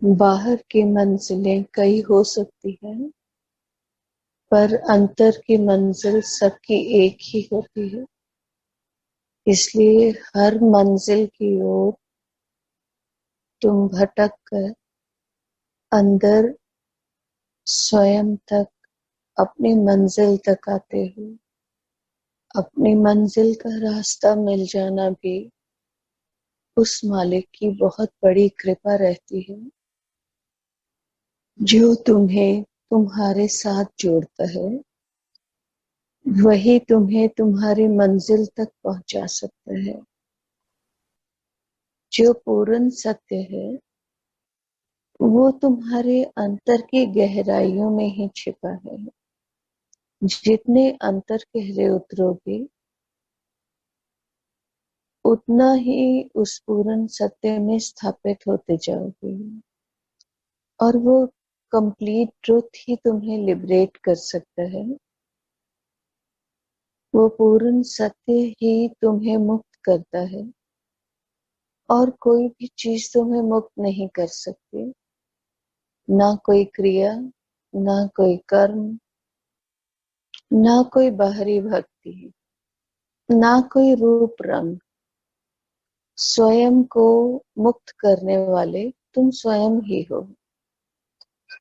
बाहर की मंजिलें कई हो सकती हैं, पर अंतर की मंजिल सबकी एक ही होती है। इसलिए हर मंजिल की ओर तुम भटक कर अंदर स्वयं तक अपनी मंजिल तक आते हो। अपनी मंजिल का रास्ता मिल जाना भी उस मालिक की बहुत बड़ी कृपा रहती है, जो तुम्हें तुम्हारे साथ जोड़ता है। वही तुम्हें तुम्हारी मंजिल तक पहुंचा सकता है। जो पूर्ण सत्य है वो तुम्हारे अंतर की गहराइयों में ही छिपा है। जितने अंतर गहरे उतरोगे उतना ही उस पूर्ण सत्य में स्थापित होते जाओगे, और वो कंप्लीट ट्रुथ ही तुम्हें लिबरेट कर सकता है। वो पूर्ण सत्य ही तुम्हें मुक्त करता है, और कोई भी चीज तुम्हें मुक्त नहीं कर सकती। ना कोई क्रिया, ना कोई कर्म, ना कोई बाहरी भक्ति, ना कोई रूप रंग। स्वयं को मुक्त करने वाले तुम स्वयं ही हो।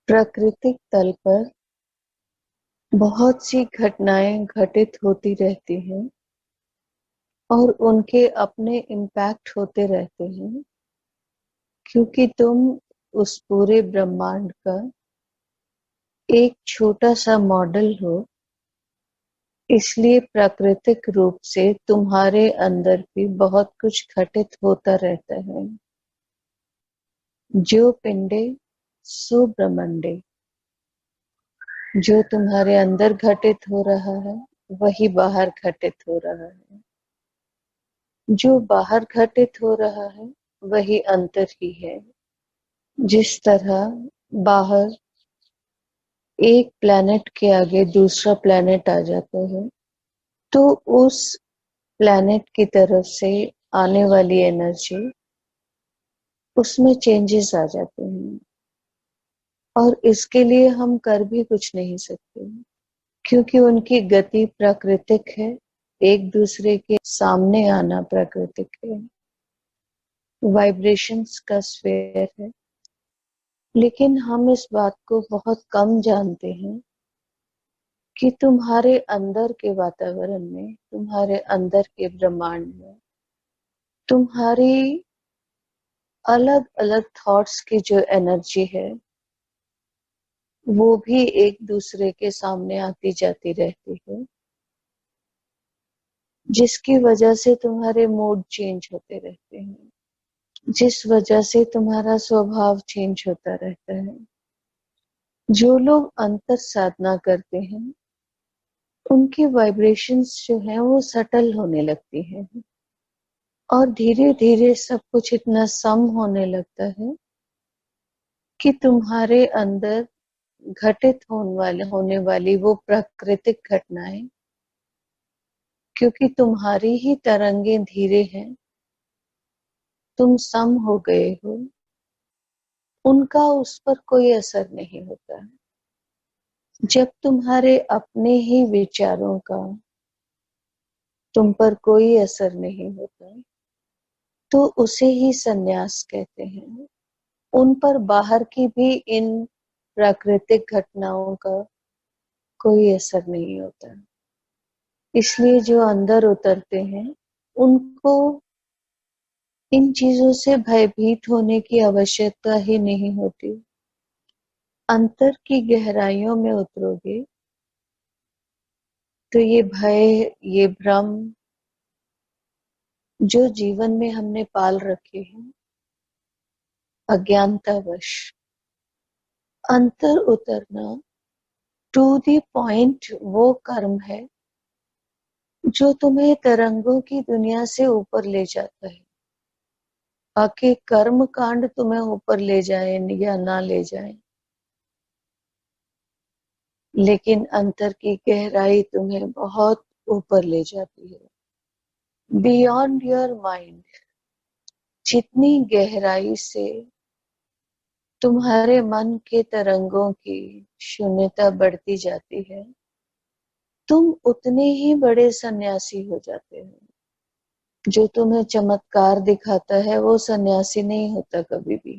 प्राकृतिक तल पर बहुत सी घटनाएं घटित होती रहती हैं और उनके अपने इम्पैक्ट होते रहते हैं, क्योंकि तुम उस पूरे ब्रह्मांड का एक छोटा सा मॉडल हो। इसलिए प्राकृतिक रूप से तुम्हारे अंदर भी बहुत कुछ घटित होता रहता है। जो पिंडे सो ब्रह्मंडे। जो तुम्हारे अंदर घटित हो रहा है वही बाहर घटित हो रहा है। जो बाहर घटित हो रहा है वही अंतर ही है। जिस तरह बाहर एक प्लैनेट के आगे दूसरा प्लैनेट आ जाता है, तो उस प्लैनेट की तरफ से आने वाली एनर्जी, उसमें चेंजेस आ जाते हैं। और इसके लिए हम कर भी कुछ नहीं सकते, क्योंकि उनकी गति प्राकृतिक है। एक दूसरे के सामने आना प्राकृतिक है, वाइब्रेशंस का स्फीयर है। लेकिन हम इस बात को बहुत कम जानते हैं कि तुम्हारे अंदर के वातावरण में, तुम्हारे अंदर के ब्रह्मांड में, तुम्हारी अलग अलग थॉट्स की जो एनर्जी है वो भी एक दूसरे के सामने आती जाती रहती है, जिसकी वजह से तुम्हारे मूड चेंज होते रहते हैं, जिस वजह से तुम्हारा स्वभाव चेंज होता रहता है। जो लोग अंतर साधना करते हैं उनकी वाइब्रेशंस जो है वो सटल होने लगती हैं, और धीरे धीरे सब कुछ इतना सम होने लगता है कि तुम्हारे अंदर घटित होने वाली वो प्राकृतिक घटनाएं, क्योंकि तुम्हारी ही तरंगे धीरे हैं, तुम सम हो गए हो, उनका उस पर कोई असर नहीं होता है। जब तुम्हारे अपने ही विचारों का तुम पर कोई असर नहीं होता तो उसे ही संन्यास कहते हैं। उन पर बाहर की भी इन प्राकृतिक घटनाओं का कोई असर नहीं होता। इसलिए जो अंदर उतरते हैं उनको इन चीजों से भयभीत होने की आवश्यकता ही नहीं होती। अंतर की गहराइयों में उतरोगे तो ये भय, ये भ्रम जो जीवन में हमने पाल रखे हैं अज्ञानतावश, अंतर उतरना टू द पॉइंट वो कर्म है जो तुम्हें तरंगों की दुनिया से ऊपर ले जाता है। बाकी कर्म कांड तुम्हें ऊपर ले जाए या ना ले जाए, लेकिन अंतर की गहराई तुम्हें बहुत ऊपर ले जाती है, बियॉन्ड योर माइंड। जितनी गहराई से तुम्हारे मन के तरंगों की शून्यता बढ़ती जाती है, तुम उतने ही बड़े सन्यासी हो जाते हो। जो तुम्हें चमत्कार दिखाता है वो सन्यासी नहीं होता कभी भी।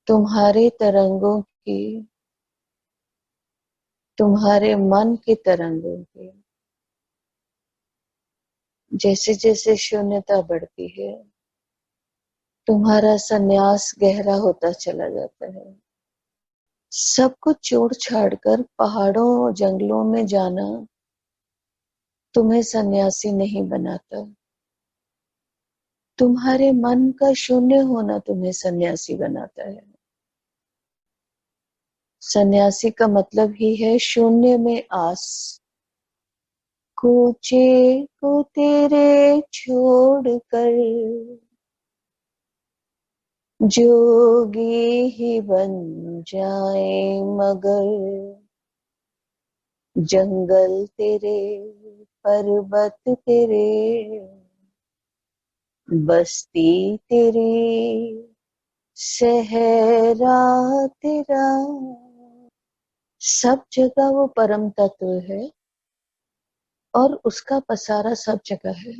तुम्हारे तरंगों की, तुम्हारे मन के तरंगों की जैसे जैसे शून्यता बढ़ती है, तुम्हारा सन्यास गहरा होता चला जाता है। सब कुछ छोड़ छाड़ कर पहाड़ों जंगलों में जाना तुम्हें सन्यासी नहीं बनाता। तुम्हारे मन का शून्य होना तुम्हें सन्यासी बनाता है। सन्यासी का मतलब ही है शून्य में आस। कूचे को तेरे छोड़ कर जोगी ही बन जाए, मगर जंगल तेरे, पर्वत तेरे, बस्ती तेरी, सहरा तेरा, सब जगह वो परम तत्व है और उसका पसारा सब जगह है।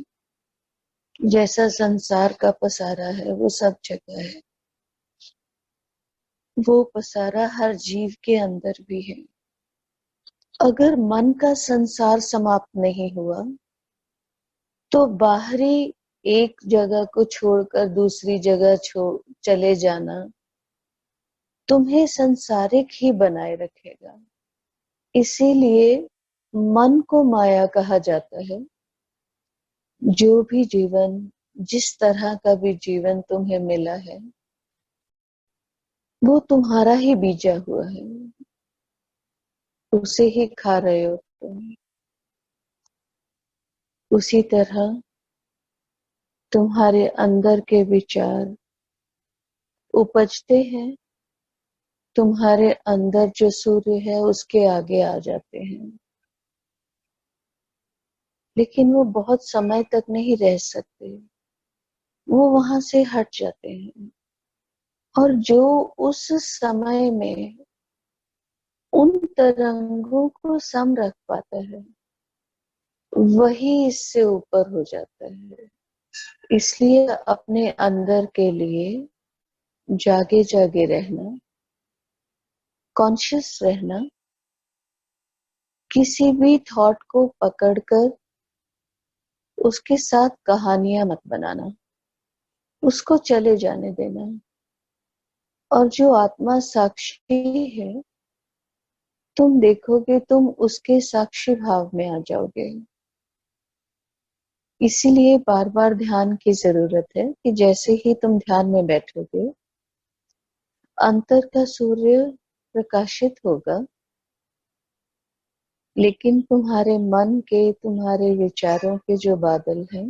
जैसा संसार का पसारा है वो सब जगह है, वो पसारा हर जीव के अंदर भी है। अगर मन का संसार समाप्त नहीं हुआ तो बाहरी एक जगह को छोड़कर दूसरी जगह चले जाना तुम्हें संसारिक ही बनाए रखेगा। इसीलिए मन को माया कहा जाता है। जो भी जीवन, जिस तरह का भी जीवन तुम्हें मिला है वो तुम्हारा ही बीजा हुआ है, उसे ही खा रहे हो तुम। उसी तरह तुम्हारे अंदर के विचार उपजते हैं, तुम्हारे अंदर जो सूर्य है उसके आगे आ जाते हैं, लेकिन वो बहुत समय तक नहीं रह सकते, वो वहां से हट जाते हैं। और जो उस समय में उन तरंगों को सम रख पाता है वही इससे ऊपर हो जाता है। इसलिए अपने अंदर के लिए जागे जागे रहना, कॉन्शियस रहना, किसी भी थॉट को पकड़कर उसके साथ कहानियां मत बनाना, उसको चले जाने देना। और जो आत्मा साक्षी है, तुम देखोगे तुम उसके साक्षी भाव में आ जाओगे। इसीलिए बार बार ध्यान की जरूरत है कि जैसे ही तुम ध्यान में बैठोगे अंतर का सूर्य प्रकाशित होगा, लेकिन तुम्हारे मन के, तुम्हारे विचारों के जो बादल हैं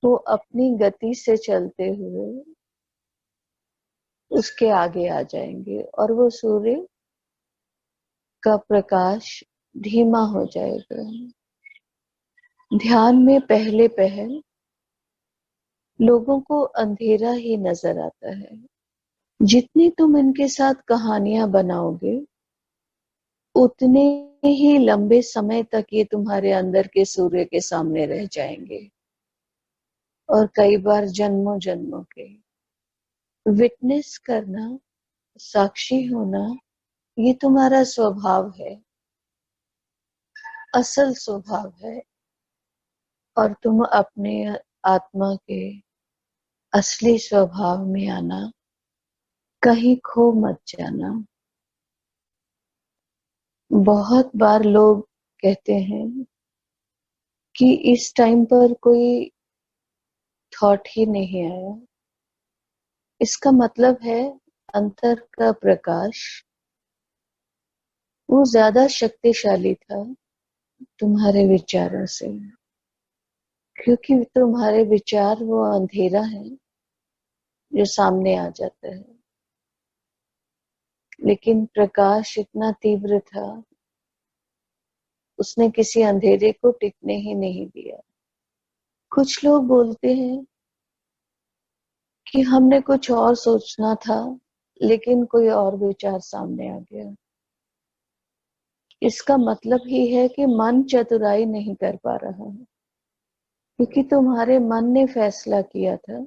वो अपनी गति से चलते हुए उसके आगे आ जाएंगे और वो सूर्य का प्रकाश धीमा हो जाएगा। ध्यान में पहले पहल लोगों को अंधेरा ही नजर आता है। जितनी तुम इनके साथ कहानियां बनाओगे उतने ही लंबे समय तक ये तुम्हारे अंदर के सूर्य के सामने रह जाएंगे और कई बार जन्मों जन्मों के। विटनेस करना, साक्षी होना, ये तुम्हारा स्वभाव है, असल स्वभाव है। और तुम अपने आत्मा के असली स्वभाव में आना, कहीं खो मत जाना। बहुत बार लोग कहते हैं कि इस टाइम पर कोई थॉट ही नहीं आया। इसका मतलब है अंतर का प्रकाश वो ज्यादा शक्तिशाली था तुम्हारे विचारों से, क्योंकि तुम्हारे विचार वो अंधेरा है जो सामने आ जाता है। लेकिन प्रकाश इतना तीव्र था, उसने किसी अंधेरे को टिकने ही नहीं दिया। कुछ लोग बोलते हैं कि हमने कुछ और सोचना था, लेकिन कोई और विचार सामने आ गया। इसका मतलब ही है कि मन चतुराई नहीं कर पा रहा है, क्योंकि तुम्हारे मन ने फैसला किया था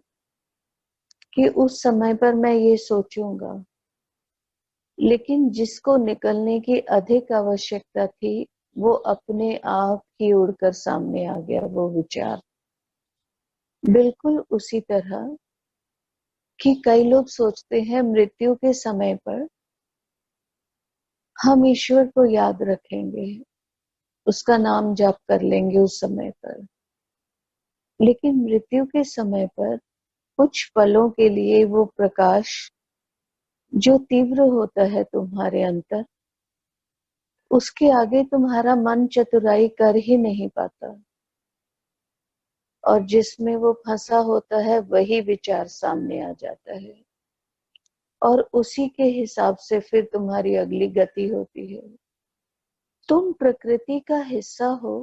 कि उस समय पर मैं ये सोचूंगा, लेकिन जिसको निकलने की अधिक आवश्यकता थी वो अपने आप ही उड़कर सामने आ गया, वो विचार। बिल्कुल उसी तरह कि कई लोग सोचते हैं मृत्यु के समय पर हम ईश्वर को याद रखेंगे, उसका नाम जाप कर लेंगे उस समय पर, लेकिन मृत्यु के समय पर कुछ पलों के लिए वो प्रकाश जो तीव्र होता है तुम्हारे अंदर, उसके आगे तुम्हारा मन चतुराई कर ही नहीं पाता, और जिसमें वो फंसा होता है वही विचार सामने आ जाता है, और उसी के हिसाब से फिर तुम्हारी अगली गति होती है। तुम प्रकृति का हिस्सा हो,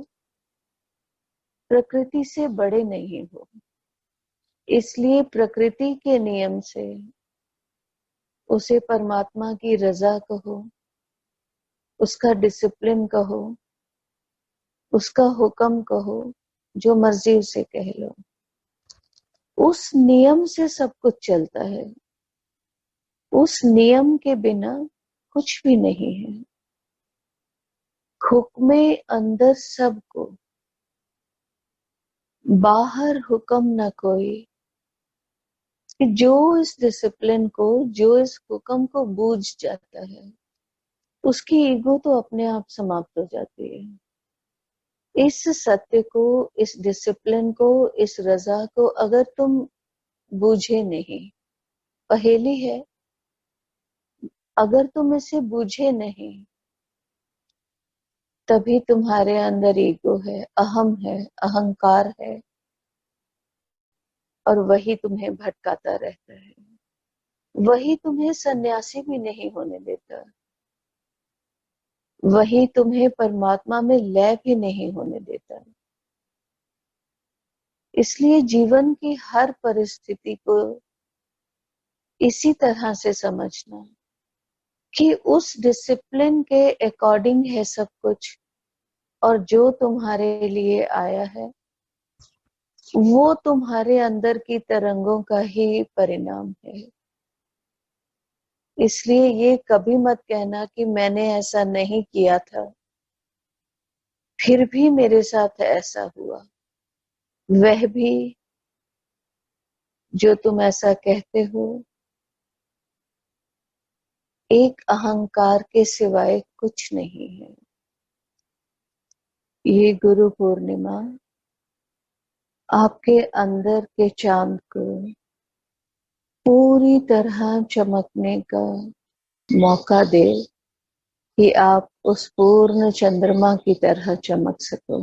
प्रकृति से बड़े नहीं हो, इसलिए प्रकृति के नियम से उसे परमात्मा की रजा कहो, उसका डिसिप्लिन कहो, उसका हुक्म कहो, जो मर्जी उसे कह लो। उस नियम से सब कुछ चलता है, उस नियम के बिना कुछ भी नहीं है। हुक्मे अंदर सबको, बाहर हुक्म न कोई। कि जो इस डिसिप्लिन को, जो इस हुक्म को बूझ जाता है, उसकी ईगो तो अपने आप समाप्त हो जाती है। इस सत्य को, इस डिसिप्लिन को, इस रजा को अगर तुम बूझे नहीं, पहेली है, अगर तुम इसे बूझे नहीं, तभी तुम्हारे अंदर ईगो है, अहम है, अहंकार है, और वही तुम्हें भटकाता रहता है, वही तुम्हें सन्यासी भी नहीं होने देता, वही तुम्हें परमात्मा में लय भी नहीं होने देता। इसलिए जीवन की हर परिस्थिति को इसी तरह से समझना कि उस डिसिप्लिन के अकॉर्डिंग है सब कुछ, और जो तुम्हारे लिए आया है वो तुम्हारे अंदर की तरंगों का ही परिणाम है। इसलिए ये कभी मत कहना कि मैंने ऐसा नहीं किया था, फिर भी मेरे साथ ऐसा हुआ। वह भी जो तुम ऐसा कहते हो, एक अहंकार के सिवाय कुछ नहीं है। ये गुरु पूर्णिमा आपके अंदर के चांद को पूरी तरह चमकने का मौका दे, कि आप उस पूर्ण चंद्रमा की तरह चमक सको।